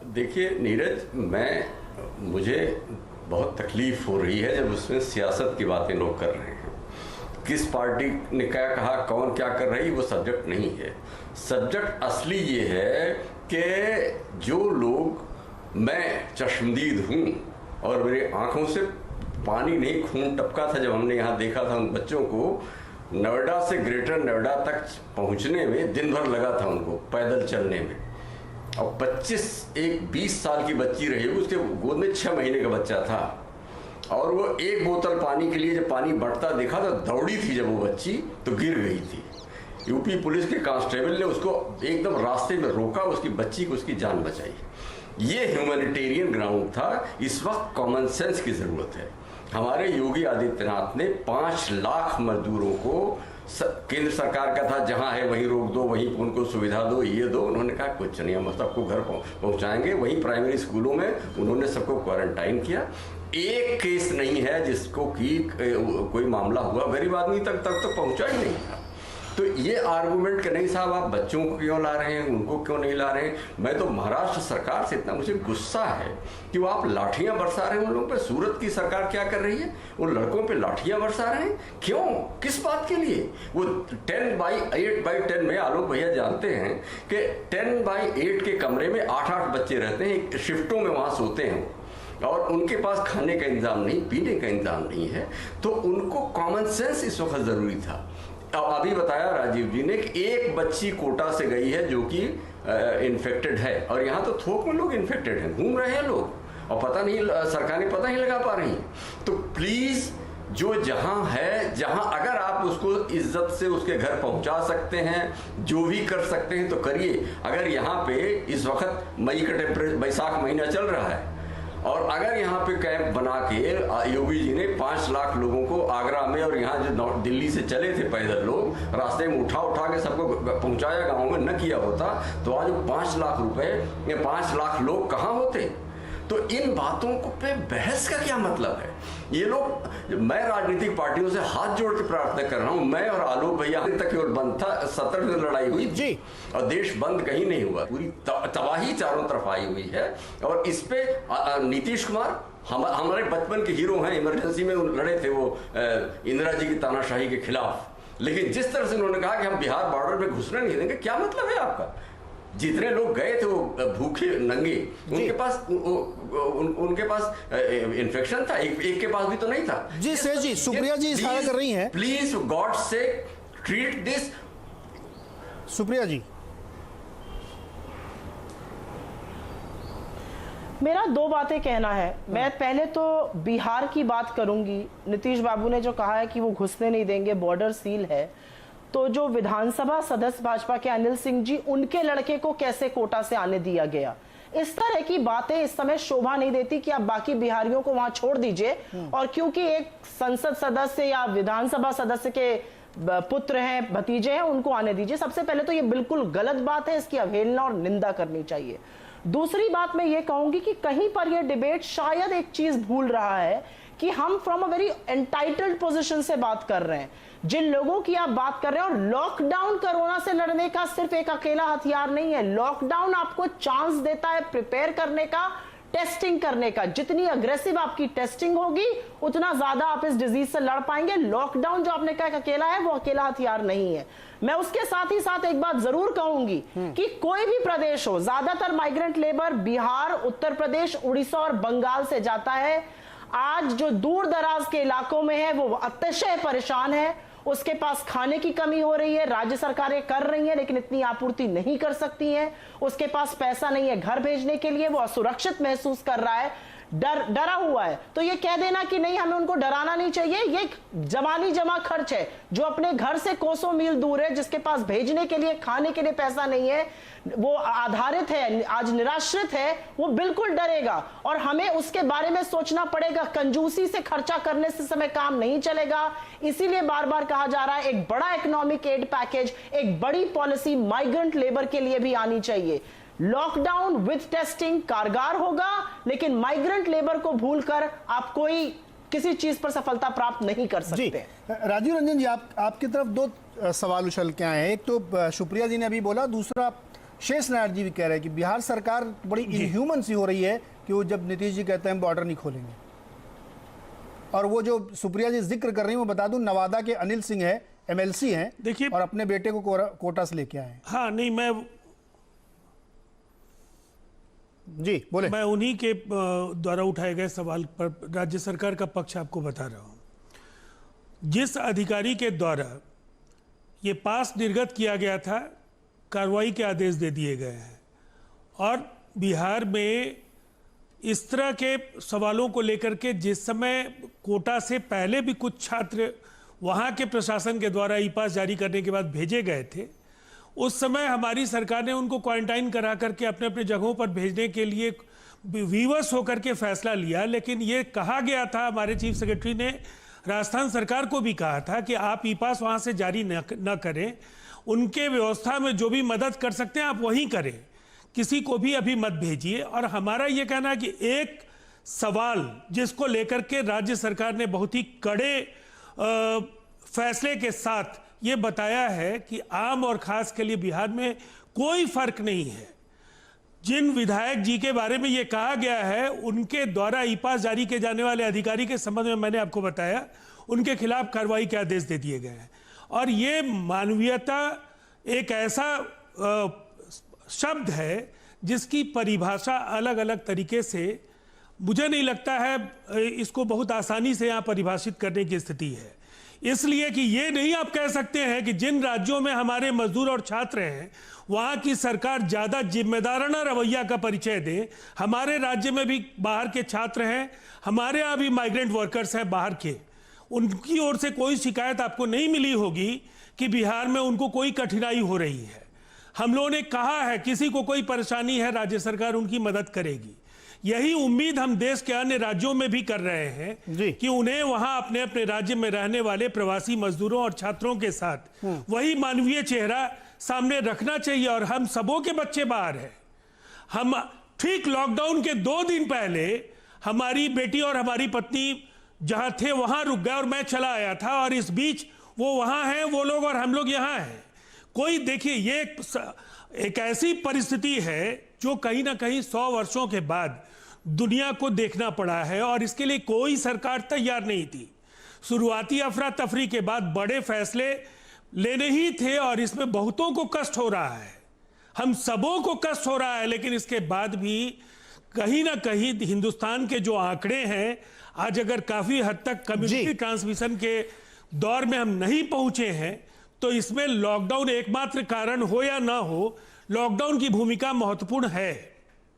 देखिए नीरज, मुझे बहुत तकलीफ हो रही है जब उसमें सियासत की बातें लोग कर रहे हैं। किस पार्टी ने क्या कहा, कौन क्या कर रही, वो सब्जेक्ट नहीं है। सब्जेक्ट असली ये है कि जो लोग, मैं चश्मदीद हूँ और मेरी आंखों से पानी नहीं खून टपका था जब हमने यहाँ देखा था उन बच्चों को। नोएडा से ग्रेटर नोएडा तक पहुँचने में दिन भर लगा था उनको पैदल चलने में। और 20 साल की बच्ची रही, उसके गोद में 6 महीने का बच्चा था और वो एक बोतल पानी के लिए जब पानी बंटता देखा तो दौड़ी थी। जब वो बच्ची तो गिर गई थी। यूपी पुलिस के कांस्टेबल ने उसको एकदम रास्ते में रोका, उसकी बच्ची को उसकी जान बचाई। ये ह्यूमैनिटेरियन ग्राउंड था। इस वक्त कॉमन सेंस की ज़रूरत है। हमारे योगी आदित्यनाथ ने 5 लाख मजदूरों को, केंद्र सरकार का था जहां है वहीं रोक दो, वहीं उनको सुविधा दो, ये दो। उन्होंने कहा कुछ नहीं, हम सबको घर पहुंचाएंगे। वहीं प्राइमरी स्कूलों में उन्होंने सबको क्वारंटाइन किया। एक केस नहीं है जिसको कि कोई मामला हुआ, गरीब आदमी तक तो पहुंचा ही नहीं था। तो ये आर्गूमेंट कि नहीं साहब आप बच्चों को क्यों ला रहे हैं, उनको क्यों नहीं ला रहे हैं। मैं तो महाराष्ट्र सरकार से इतना मुझे गुस्सा है कि वो आप लाठियां बरसा रहे हैं उन लोगों पे। सूरत की सरकार क्या कर रही है, उन लड़कों पे लाठियां बरसा रहे हैं। क्यों, किस बात के लिए? वो 10x8x10 में आलोक भैया जानते हैं कि 10x8 के कमरे में 8-8 बच्चे रहते हैं, शिफ्टों में वहां सोते हैं और उनके पास खाने का इंतजाम नहीं, पीने का इंतजाम नहीं है। तो उनको कॉमन सेंस इस वक्त जरूरी था। अभी बताया राजीव जी ने कि एक बच्ची कोटा से गई है जो कि इन्फेक्टेड है, और यहाँ तो थोक में लोग इन्फेक्टेड हैं, घूम रहे हैं लोग और पता नहीं, सरकारें पता नहीं लगा पा रही हैं। तो प्लीज जो जहां है, जहां अगर आप उसको इज्जत से उसके घर पहुंचा सकते हैं, जो भी कर सकते हैं तो करिए। अगर यहाँ पे इस वक्त मई का टेम्परेचर, बैसाख महीना चल रहा है और अगर यहाँ पे कैंप बना के योगी जी ने 5 लाख लोगों को आगरा में, और यहाँ जो दिल्ली से चले थे पैदल लोग, रास्ते में उठा के सबको पहुंचाया गाँव में, न किया होता तो आज 5 लाख रुपए या 5 लाख लोग कहाँ होते। तो इन बातों को पे बहस का क्या मतलब है? ये लोग, मैं राजनीतिक पार्टियों से हाथ जोड़ के प्रार्थना कर रहा हूं, मैं और आलोक भैया तक केवल बंद था, 70 में लड़ाई हुई जी और देश बंद कहीं नहीं हुआ। पूरी तबाही चारों तरफ आई हुई है। और इस पे नीतीश कुमार हमारे बचपन के हीरो हैं, इमरजेंसी में लड़े थे वो इंदिरा जी की तानाशाही के खिलाफ। लेकिन जिस तरह से उन्होंने कहा कि हम बिहार बॉर्डर में घुसने नहीं देंगे, क्या मतलब है आपका? जितने लोग गए थे वो भूखे नंगे, उनके पास इन्फेक्शन था, एक के पास भी तो नहीं था। जी सर जी, सुप्रिया जी इशारा कर रही हैं। प्लीज गॉड से ट्रीट दिस। सुप्रिया जी, मेरा 2 बातें कहना है। मैं पहले तो बिहार की बात करूंगी। नीतीश बाबू ने जो कहा है कि वो घुसने नहीं देंगे, बॉर्डर सील है, तो जो विधानसभा सदस्य भाजपा के अनिल सिंह जी, उनके लड़के को कैसे कोटा से आने दिया गया? इस तरह की बातें इस समय शोभा नहीं देती कि आप बाकी बिहारियों को वहां छोड़ दीजिए और क्योंकि एक संसद सदस्य या विधानसभा सदस्य के पुत्र हैं, भतीजे हैं, उनको आने दीजिए। सबसे पहले तो ये बिल्कुल गलत बात है, इसकी अवहेलना और निंदा करनी चाहिए। दूसरी बात मैं ये कहूंगी कि कहीं पर यह डिबेट शायद एक चीज भूल रहा है कि हम from a very entitled position से बात कर रहे हैं। जिन लोगों की आप बात कर रहे हैं, और लॉकडाउन कोरोना से लड़ने का सिर्फ एक अकेला हथियार नहीं है। लॉकडाउन आपको चांस देता है प्रिपेयर करने का, टेस्टिंग करने का। जितनी अग्रेसिव आपकी टेस्टिंग होगी उतना ज्यादा आप इस डिजीज से लड़ पाएंगे। लॉकडाउन जो आपने कहा अकेला है, वो अकेला हथियार नहीं है। मैं उसके साथ ही साथ एक बात जरूर कहूंगी कि कोई भी प्रदेश हो, ज्यादातर माइग्रेंट लेबर बिहार, उत्तर प्रदेश, उड़ीसा और बंगाल से जाता है। आज जो दूर दराज के इलाकों में है वो अतिशय परेशान है, उसके पास खाने की कमी हो रही है। राज्य सरकारें कर रही हैं लेकिन इतनी आपूर्ति नहीं कर सकती हैं। उसके पास पैसा नहीं है घर भेजने के लिए, वो असुरक्षित महसूस कर रहा है, डरा हुआ है। तो ये कह देना कि नहीं हमें उनको डराना नहीं चाहिए, ये जमानी जमा खर्च है। जो अपने घर से कोसों मील दूर है, जिसके पास भेजने के लिए, खाने के लिए पैसा नहीं है, वो आधारित है, आज निराश्रित है, वो बिल्कुल डरेगा और हमें उसके बारे में सोचना पड़ेगा। कंजूसी से खर्चा करने से समय काम नहीं चलेगा। इसीलिए बार बार कहा जा रहा है एक बड़ा इकोनॉमिक एड पैकेज, एक बड़ी पॉलिसी माइग्रेंट लेबर के लिए भी आनी चाहिए। लॉकडाउन विद टेस्टिंग कारगर होगा, लेकिन माइग्रेंट लेबर को भूलकर आप कोई किसी चीज पर सफलता प्राप्त नहीं कर सकते। राजीव रंजन जी, आपकी तरफ 2 सवाल उछल के आए हैं। एक तो सुप्रिया जी ने अभी बोला, दूसरा शेष नायर जी भी कह रहे हैं कि बिहार सरकार बड़ी इनह्यूमन सी हो रही है कि वो जब नीतीश जी कहते हैं बॉर्डर नहीं खोलेंगे। और वो जो सुप्रिया जी जिक्र कर रही हैं, वो बता दूं नवादा के अनिल सिंह है, एमएलसी हैं, देखिए और अपने बेटे को कोटा से लेके आए हैं। हाँ नहीं, जी बोले। मैं उन्हीं के द्वारा उठाए गए सवाल पर राज्य सरकार का पक्ष आपको बता रहा हूं। जिस अधिकारी के द्वारा ये पास निर्गत किया गया था, कार्रवाई के आदेश दे दिए गए हैं, और बिहार में इस तरह के सवालों को लेकर के जिस समय कोटा से पहले भी कुछ छात्र वहाँ के प्रशासन के द्वारा ई पास जारी करने के बाद भेजे गए थे, उस समय हमारी सरकार ने उनको क्वारंटाइन करा करके अपने अपने जगहों पर भेजने के लिए विवश होकर के फैसला लिया। लेकिन ये कहा गया था, हमारे चीफ सेक्रेटरी ने राजस्थान सरकार को भी कहा था कि आप ई पास वहाँ से जारी न करें, उनके व्यवस्था में जो भी मदद कर सकते हैं आप वहीं करें, किसी को भी अभी मत भेजिए। और हमारा ये कहना है कि एक सवाल जिसको लेकर के राज्य सरकार ने बहुत ही कड़े फैसले के साथ ये बताया है कि आम और खास के लिए बिहार में कोई फर्क नहीं है। जिन विधायक जी के बारे में ये कहा गया है, उनके द्वारा ई पास जारी किए जाने वाले अधिकारी के संबंध में मैंने आपको बताया, उनके खिलाफ कार्रवाई के आदेश दे दिए गए हैं। और ये मानवीयता एक ऐसा शब्द है जिसकी परिभाषा अलग अलग तरीके से, मुझे नहीं लगता है इसको बहुत आसानी से यहाँ परिभाषित करने की स्थिति है। इसलिए कि ये नहीं आप कह सकते हैं कि जिन राज्यों में हमारे मजदूर और छात्र हैं वहाँ की सरकार ज़्यादा जिम्मेदाराना रवैया का परिचय दे। हमारे राज्य में भी बाहर के छात्र हैं, हमारे यहाँ भी माइग्रेंट वर्कर्स हैं बाहर के, उनकी ओर से कोई शिकायत आपको नहीं मिली होगी कि बिहार में उनको कोई कठिनाई हो रही है। हम लोगों ने कहा है किसी को कोई परेशानी है राज्य सरकार उनकी मदद करेगी। यही उम्मीद हम देश के अन्य राज्यों में भी कर रहे हैं कि उन्हें वहां अपने अपने राज्य में रहने वाले प्रवासी मजदूरों और छात्रों के साथ वही मानवीय चेहरा सामने रखना चाहिए। और हम सबों के बच्चे बाहर हैं। हम ठीक लॉकडाउन के 2 दिन पहले हमारी बेटी और हमारी पत्नी जहां थे वहां रुक गए और मैं चला आया था, और इस बीच वो वहां हैं वो लोग और हम लोग यहाँ हैं। कोई देखिए, ये एक ऐसी परिस्थिति है जो कहीं ना कहीं 100 वर्षों के बाद दुनिया को देखना पड़ा है, और इसके लिए कोई सरकार तैयार नहीं थी। शुरुआती अफरा तफरी के बाद बड़े फैसले लेने ही थे, और इसमें बहुतों को कष्ट हो रहा है, हम सबों को कष्ट हो रहा है। लेकिन इसके बाद भी कहीं ना कहीं हिंदुस्तान के जो आंकड़े हैं, आज अगर काफी हद तक कम्युनिटी ट्रांसमिशन के दौर में हम नहीं पहुंचे हैं, तो इसमें लॉकडाउन एकमात्र कारण हो या ना हो, लॉकडाउन की भूमिका महत्वपूर्ण है।